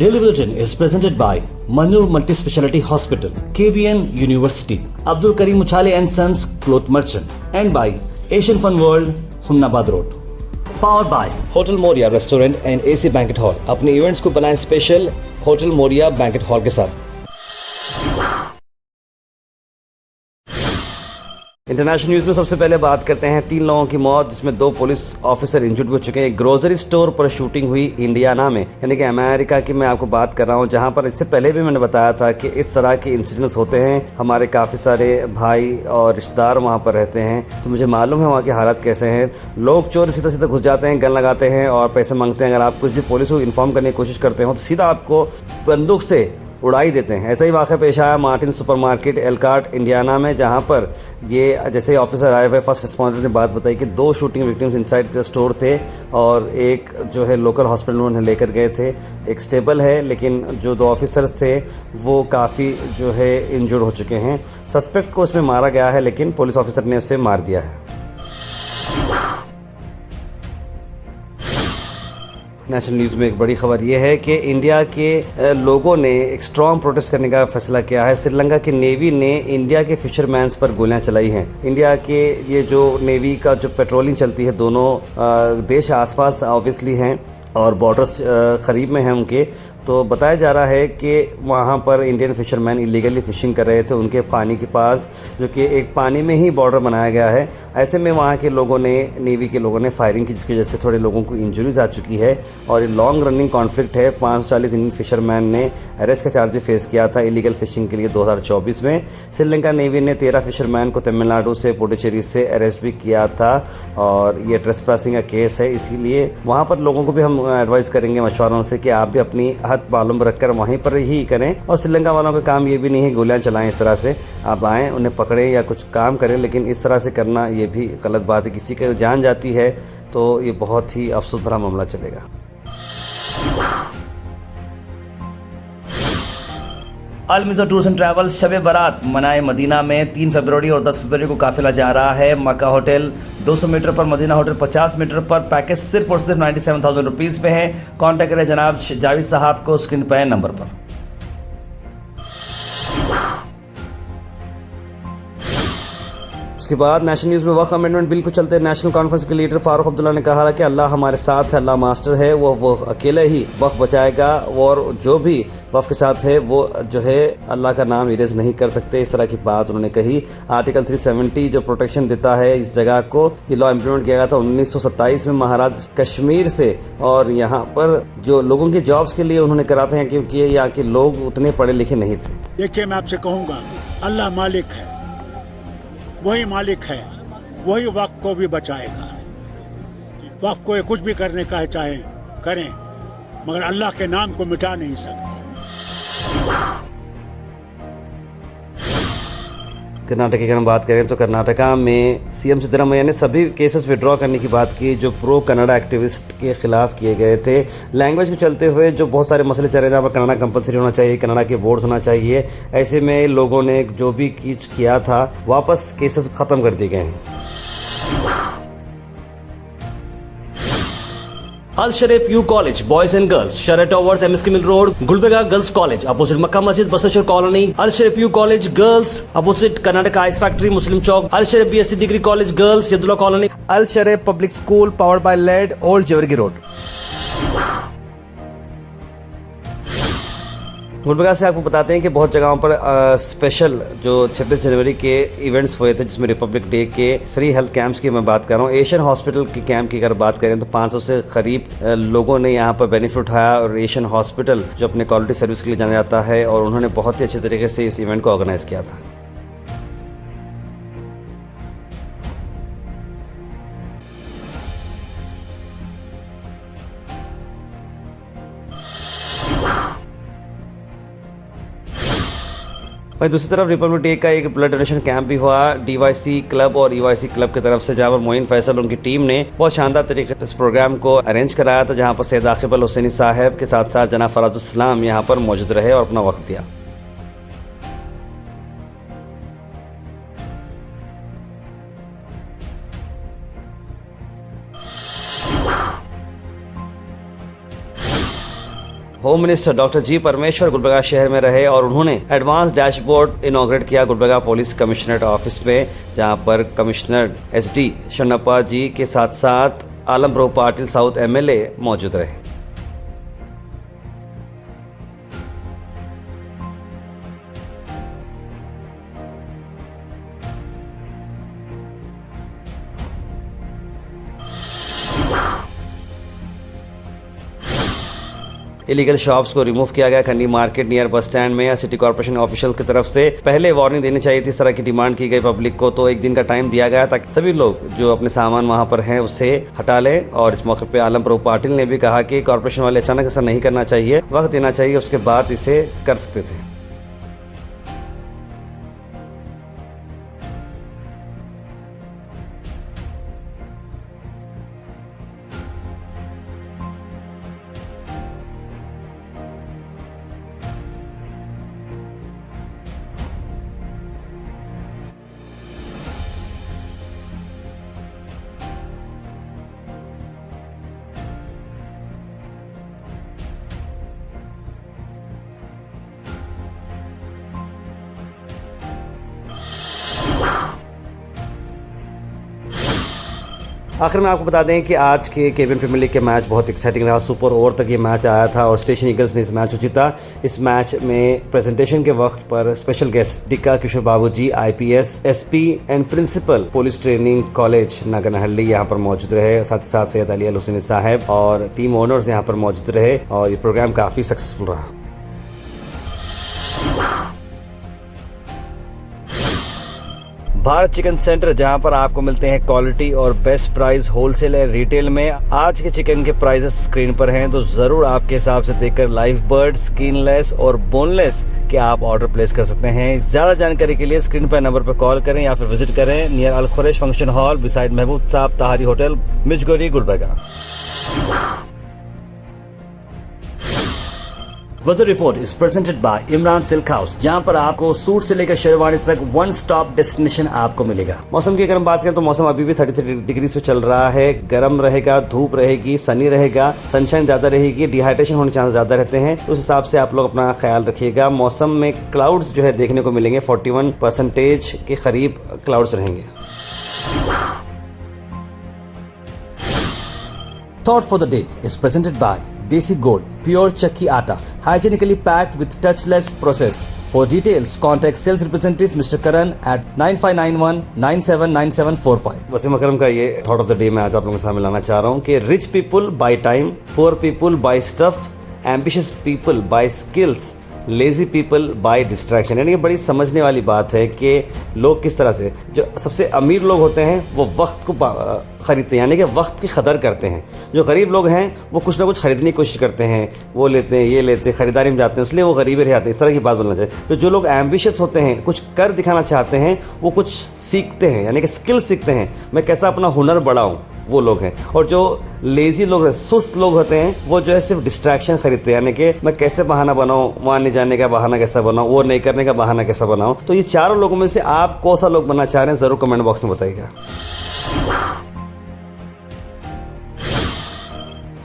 Daily Bulletin is presented by Manur Multi-Speciality Hospital, KBN University, Abdul Karim Uchale and Sons Cloth Merchant, and by Asian Fun World, Hunnabad Road. Powered by Hotel Moria Restaurant and AC Banquet Hall. अपने events को बनाएं special hotel Moriya banquet hall के साथ। International news में सबसे पहले बात करते हैं 3 लोगों की मौत, जिसमें 2 पुलिस ऑफिसर इंजर्ड हो चुके हैं। ग्रोसरी स्टोर पर शूटिंग हुई इंडियाना में, यानी कि अमेरिका की मैं आपको बात कर रहा हूं, जहां पर इससे पहले भी मैंने बताया था कि इस तरह के इंसिडेंट्स होते हैं। हमारे काफ़ी सारे भाई और रिश्तेदार वहां पर रहते हैं, तो मुझे मालूम है वहाँ के हालात कैसे हैं। लोग चोर सीधा सीधा घुस जाते हैं, गन लगाते हैं और पैसे मांगते हैं। अगर आप कुछ भी पुलिस को इन्फॉर्म करने की कोशिश करते हो तो सीधा आपको बंदूक से उड़ाई देते हैं। ऐसा ही वाक़या पेश आया मार्टिन सुपरमार्केट एल्कार्ट इंडियाना में, जहां पर ये जैसे ऑफिसर आए हुए फर्स्ट रिस्पॉन्डर ने बात बताई कि 2 shooting victims inside the store थे और एक जो है लोकल हॉस्पिटल में उन्हें लेकर गए थे। एक स्टेबल है, लेकिन जो 2 ऑफिसर्स थे वो काफ़ी जो है इंजर्ड हो चुके हैं। सस्पेक्ट को इसमें मारा गया है, लेकिन पुलिस ऑफिसर ने उसे मार दिया है। नेशनल न्यूज़ में एक बड़ी खबर यह है कि इंडिया के लोगों ने एक स्ट्रॉन्ग प्रोटेस्ट करने का फैसला किया है। श्रीलंका की नेवी ने इंडिया के फिशरमैन्स पर गोलियां चलाई हैं। इंडिया के ये जो नेवी का जो पेट्रोलिंग चलती है, दोनों देश आसपास ऑब्वियसली हैं और बॉर्डर्स करीब में हैं उनके, तो बताया जा रहा है कि वहाँ पर इंडियन फिशरमैन इलीगली फ़िशिंग कर रहे थे उनके पानी के पास, जो कि एक पानी में ही बॉर्डर बनाया गया है। ऐसे में वहाँ के लोगों ने, नेवी के लोगों ने फायरिंग की, जिसकी वजह से थोड़े लोगों को इंजरीज आ चुकी है और ये लॉन्ग रनिंग कॉन्फ्लिक्ट है। 540 इंडियन फिशरमैन ने अरेस्ट का चार्ज फेस किया था इलीगल फ़िशिंग के लिए 2024 में। श्रीलंका नेवी ने 13 फिशरमैन को तमिलनाडु से, पुडुचेरी से अरेस्ट भी किया था और ये ट्रेसपासिंग का केस है। इसीलिए वहाँ पर लोगों को भी हम एडवाइस करेंगे मशवरों से कि आप भी अपनी हद मालूम रखकर वहीं पर ही करें। और श्रीलंका वालों का काम ये भी नहीं है गोलियां चलाएं इस तरह से। आप आएँ, उन्हें पकड़ें या कुछ काम करें, लेकिन इस तरह से करना ये भी गलत बात है। किसी की जान जाती है तो ये बहुत ही अफसोस भरा मामला चलेगा। अल मिज़र टूर्स एंड ट्रैवल्स शब बारात मनाए मदीना में 3 फरवरी और 10 फरवरी को काफिला जा रहा है। मक्का होटल 200 मीटर पर, मदीना होटल 50 मीटर पर। पैकेज सिर्फ और सिर्फ 97,000 रुपीज़ पे है। कॉन्टैक्ट करें जनाब जावेद साहब को स्क्रीन पर नंबर पर। उसके बाद नेशनल न्यूज़ में वक्फ अमेंडमेंट बिल को चलते नेशनल कॉन्फ्रेंस के लीडर फारूक अब्दुल्ला ने कहा कि अल्लाह हमारे साथ है, अल्लाह मास्टर है, वो अकेले ही वक्फ बचाएगा और जो भी वक्फ के साथ है वो जो है अल्लाह का नाम इरेज नहीं कर सकते। इस तरह की बात उन्होंने कही। आर्टिकल 370 जो प्रोटेक्शन देता है इस जगह को, ये लॉ इम्प्लीमेंट किया गया था 1927 में महाराष्ट्र कश्मीर से, और यहाँ पर जो लोगों के जॉब्स के लिए उन्होंने करा था, क्योंकि यहाँ के लोग उतने पढ़े लिखे नहीं थे। देखिए, मैं आपसे कहूँगा, अल्लाह मालिक है, वही मालिक है, वही वक्त को भी बचाएगा। वक्त को कुछ भी करने का है चाहे करें, मगर अल्लाह के नाम को मिटा नहीं सकते। कर्नाटक की अगर हम बात करें तो कर्नाटका में सीएम सिद्धरामैया ने सभी केसेस विड्रॉ करने की बात की जो प्रो कन्नड़ा एक्टिविस्ट के खिलाफ किए गए थे। लैंग्वेज को चलते हुए जो बहुत सारे मसले चल रहे हैं, जहाँ पर कन्नड़ा कंपलसरी होना चाहिए, कन्नड़ा के बोर्ड होना चाहिए, ऐसे में लोगों ने जो भी किया था वापस केसेस ख़त्म कर दिए गए हैं। Al Sharif U college boys and girls, शरह towers, MSK mill road, Gulbarga girls college opposite Makka Masjid, Basaveshwar colony. Al Sharif U college girls opposite Karnataka ice factory, Muslim Chowk. Al Sharif BSc degree college girls, Yadulla colony. Al Sharif public school powered by led, old Jewargi road. Gulbarga से आपको बताते हैं कि बहुत जगहों पर special जो 26 जनवरी के इवेंट्स हुए थे, जिसमें रिपब्लिक डे के फ्री हेल्थ कैंप्स की मैं बात कर रहा हूँ। एशियन हॉस्पिटल के कैंप की अगर बात करें तो 500 से करीब लोगों ने यहाँ पर बेनिफिट उठाया। और एशियन हॉस्पिटल जो अपने क्वालिटी सर्विस के लिए जाना जाता है, और उन्होंने बहुत ही अच्छे तरीके से इस इवेंट को ऑर्गेनाइज किया था। वहीं दूसरी तरफ रिपब्लिक डे का एक ब्लड डोनेशन कैंप भी हुआ डीवाईसी क्लब और ईवाईसी क्लब की तरफ से, जहां पर मोइन फैसल उनकी टीम ने बहुत शानदार तरीके से इस प्रोग्राम को अरेंज कराया था, जहां पर सैयद आकिब अल हुसैनी साहब के साथ साथ जनाब फराजुल इस्लाम यहां पर मौजूद रहे और अपना वक्त दिया। होम मिनिस्टर डॉक्टर जी परमेश्वर गुलबर्गा शहर में रहे और उन्होंने एडवांस डैशबोर्ड इनॉग्रेट किया गुलबर्गा पुलिस कमिश्नरेट ऑफिस में, जहां पर कमिश्नर HD शन्नप्पा जी के साथ साथ आलम प्रभु पाटिल साउथ MLA मौजूद रहे। इलीगल शॉप्स को रिमूव किया गया खन्नी मार्केट नियर बस स्टैंड में। सिटी कॉर्पोरेशन ऑफिशियल की तरफ से पहले वार्निंग देनी चाहिए थी, इस तरह की डिमांड की गई पब्लिक को, तो एक दिन का टाइम दिया गया ताकि सभी लोग जो अपने सामान वहां पर हैं उसे हटा लें। और इस मौके पे आलम प्रभु पाटिल ने भी कहा कि कॉर्पोरेशन वाले अचानक ऐसा नहीं करना चाहिए, वक्त देना चाहिए, उसके बाद इसे कर सकते थे। आखिर में आपको बता दें कि आज के केबिन प्रीमियर लीग के मैच बहुत एक्साइटिंग रहा। सुपर ओवर तक ये मैच आया था और स्टेशन ईगल्स ने इस मैच को जीता। इस मैच में प्रेजेंटेशन के वक्त पर special guest Dikka Kishore Babu ji IPS SP and principal police training college Naganahalli यहाँ पर मौजूद रहे। साथ ही साथ सैयद अली अल हुसैन साहब और टीम ओनर्स यहाँ पर मौजूद रहे और ये प्रोग्राम काफी सक्सेसफुल रहा। भारत चिकन सेंटर, जहां पर आपको मिलते हैं क्वालिटी और best price wholesale and retail में। आज के चिकन के प्राइसेस स्क्रीन पर हैं, तो जरूर आपके हिसाब से देखकर लाइव बर्ड, स्किनलेस और बोनलेस के आप ऑर्डर प्लेस कर सकते हैं। ज्यादा जानकारी के लिए स्क्रीन पर नंबर पर कॉल करें या फिर विजिट करें near Al Khuraish function hall beside Mehboob Sahab Tahari hotel, Mirjagori, Gulbarga. Weather report is presented by Imran silk house, जहां पर आपको सूट से लेकर शेरवानी तक वन स्टॉप डेस्टिनेशन आपको मिलेगा। मौसम की अगर हम बात करें तो मौसम अभी भी 33 डिग्री पे चल रहा है। गर्म रहेगा, धूप रहेगी, सनी रहेगा, सनशाइन ज्यादा रहेगी, डिहाइड्रेशन होने के चांस ज्यादा रहते हैं। उस हिसाब से आप लोग अपना ख्याल रखिएगा। मौसम में क्लाउड्स जो है देखने को मिलेंगे, 41% के करीब क्लाउड्स रहेंगे। Thought for the day is presented by Desi Gold, pure chakki atta, hygienically packed with touchless process. For details, contact sales representative Mr. Karan at 9591979745। Wasim अकरम का ये थॉट ऑफ द डे मैं आज आप लोगों के सामने लाना चाह रहा हूँ कि rich people buy time, poor people buy stuff, ambitious people buy skills, lazy people buy distraction. यानी कि बड़ी समझने वाली बात है कि लोग किस तरह से, जो सबसे अमीर लोग होते हैं वो वक्त को खरीदते हैं, यानी कि वक्त की कदर करते हैं। जो गरीब लोग हैं वो कुछ ना कुछ खरीदने की कोशिश करते हैं, वो लेते हैं, ये लेते हैं, खरीदारी में जाते हैं, इसलिए वो गरीब रह जाते हैं। इस तरह की बात बोलना चाहिए। तो जो लोग एम्बिशियस होते हैं, कुछ कर दिखाना चाहते हैं, वो कुछ सीखते हैं, यानी कि स्किल सीखते हैं, मैं कैसा अपना हुनर बढ़ाऊँ, वो लोग हैं। और जो लेजी लोग हैं, सुस्त लोग होते हैं, वो जो है सिर्फ डिस्ट्रैक्शन खरीदते हैं, यानी कि मैं कैसे बहाना बनाऊं, वहां नहीं जाने का बहाना कैसा बनाऊं, वो नहीं करने का बहाना कैसा बनाऊं। तो ये चारों लोगों में से आप कौन सा लोग बनना चाह रहे हैं, जरूर कमेंट बॉक्स में बताइएगा।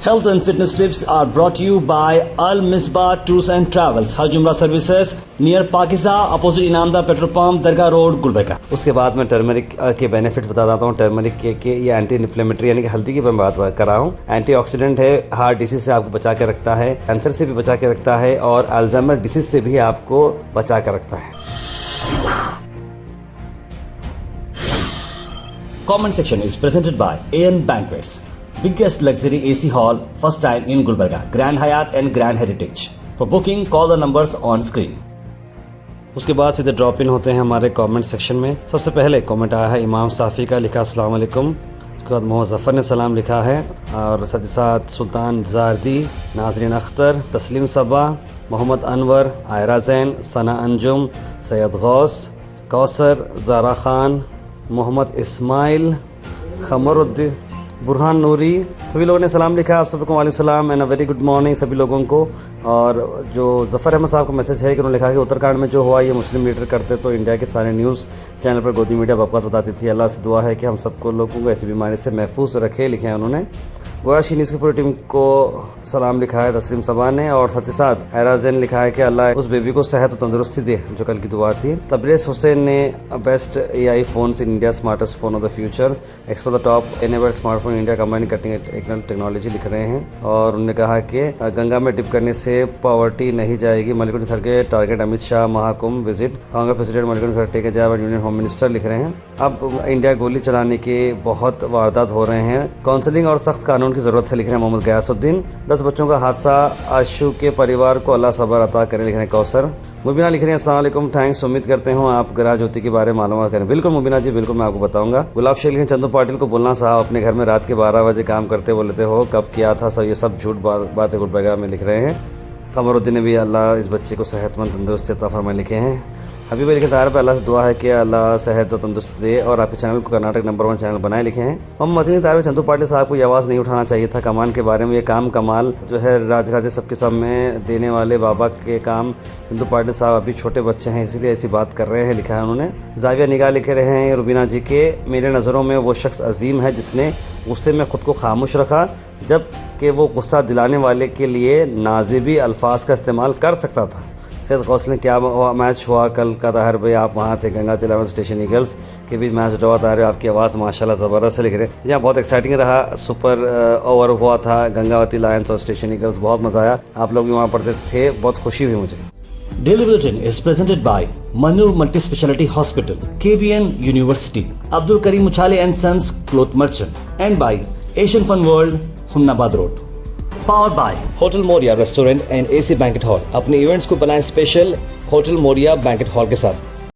Health and fitness tips are brought to you by Al Misbah Tours and Travels, Hajj Umrah Services near Pakiza, opposite Inamda Petrol Pump, Dargah road, Gulbarga. उसके बाद मैं टर्मरिक के बेनिफिट्स बता देता हूँ। टर्मरिक के ये एंटी इन्फ्लेमेटरी यानी कि हल्दी की मैं बात कर रहा हूँ। एंटीऑक्सीडेंट है, हार्ट डिसीज से आपको बचा के रखता है, कैंसर से भी बचा के रखता है और अल्जाइमर डिसीज से भी आपको बचा के रखता है। Comment section is presented by AN Banquets, biggest luxury AC hall, first time in Gulbarga, Grand Hyatt and Grand Heritage. For booking, call the numbers on screen. उसके बाद सीधे ड्रॉप इन होते हैं हमारे कमेंट सेक्शन में। सबसे पहले comment आया है इमाम साफ़ी का, लिखा अस्सलाम वालेकुम। उसके बाद मोहम्मद ज़फ़र ने सलाम लिखा है और साथ ही साथ सुल्तान जारदी, नाजरीन अख्तर, तस्लीम सबा, मोहम्मद अनवर, आयरा ज़ैन, सना अंजुम, सैयद गौस, कौसर, ज़ारा खान, मोहम्मद इस्माइल, बुरहान नूरी, सभी लोगों ने सलाम लिखा। आप सबको वालेकुम सलाम and a very good morning सभी लोगों को। और जो ज़फ़र अहमद साहब का मैसेज है कि उन्होंने लिखा कि उत्तराखंड में जो हुआ ये मुस्लिम लीडर करते तो इंडिया के सारे न्यूज़ चैनल पर गोदी मीडिया बकवास बताती थी। अल्लाह से दुआ है कि हम सबको लोगों को ऐसी बीमारी से महफूज रखे, लिखे हैं उन्होंने। गोयाशी न्यूज़ की पूरी टीम को सलाम लिखा है तस्लीम सबा ने, और साथ ही साथ हैराजैन लिखा है कि अल्लाह उस बेबी को सेहत और तंदुरुस्ती दे जो कल की दुआ थी। तबरेज़ हुसैन ने best AI phones in India, smartest phone of the future, explore the top enabled smartphone India combining cutting technology लिख रहे हैं। और उन्होंने कहा कि गंगा में डिप करने से पॉवर्टी नहीं जाएगी। मल्लिकार्जुन खड़गे target Amit Shah Mahakumbh visit, Congress president Mallikarjun खड़गे take job, union home minister लिख रहे हैं। अब इंडिया गोली चलाने के बहुत वारदात हो रहे हैं, काउंसलिंग और सख्त कानून की जरूरत है, लिख रहे हैं मोहम्मद गयासुद्दीन। 10 बच्चों का हादसा, आशु के परिवार को अल्लाह सब्र अता करें, लिख रहे हैं कौसर। मुबीना लिख रही हैं अस्सलाम वालेकुम, थैंक्स, उम्मीद करते हो आप ग्रह ज्योति के बारे में मालूमात करें। बिल्कुल मुबीना जी, बिल्कुल मैं आपको बताऊंगा। गुलाब शेख लिख रहे हैं चंदू पाटिल को बोलना साहब अपने घर में रात के 12 बजे काम करते बोलते हो, कब किया था सब, ये सब झूठ बातें गुटबगा में लिख रहे हैं। कमरुद्दीन ने भी अल्लाह इस बच्चे को सेहतमंद तंदुरुस्ती अता फरमाए, लिखे हैं। हबीब लिखे तार पर अल्लाह से दुआ है कि अल्लाह सेहत और तंदुरुस्ती दे और आपके चैनल को कर्नाटक नंबर 1 चैनल बनाए, लिखे हैं। मोहम्मद मदनी तार चंदू पाटिल साहब को ये आवाज़ नहीं उठाना चाहिए था कमान के बारे में। ये काम कमाल जो है राधे राधे सबके सब में देने वाले बाबा के काम चंदू पाटिल साहब अभी छोटे बच्चे हैं इसीलिए ऐसी बात कर रहे हैं, लिखा है उन्होंने। जाविया निगाह लिखे रहे हैं रुबीना जी के, मेरे नज़रों में वो शख्स अजीम है जिसने गुस्से में ख़ुद को खामोश रखा जब कि वो गुस्सा दिलाने वाले के लिए नाज़िबी अल्फाज का इस्तेमाल कर सकता था। सैयद गौस ने क्या मैच हुआ कल का, ताहिर भाई आप वहाँ थे, गंगा तिल स्टेशन ईगल्स के बीच मैच ड्रॉ। ताहिर आपकी आवाज़ माशाल्लाह ज़बरदस्त लिख रहे हैं। यहाँ बहुत एक्साइटिंग रहा, सुपर ओवर हुआ था गंगावती लायंस और स्टेशन ईगल्स, बहुत मज़ा आया। आप लोग भी वहाँ पर थे, बहुत खुशी हुई मुझे। Daily Bulletin is presented by Manur Multi-Speciality Hospital, KBN University, Abdul Karim Uchale and Sons Cloth Merchant, and by Asian Fun World, Humnabad Road. Powered by hotel Moriya restaurant and AC banquet hall. अपने events को बनाएं special hotel Moriya banquet hall के साथ।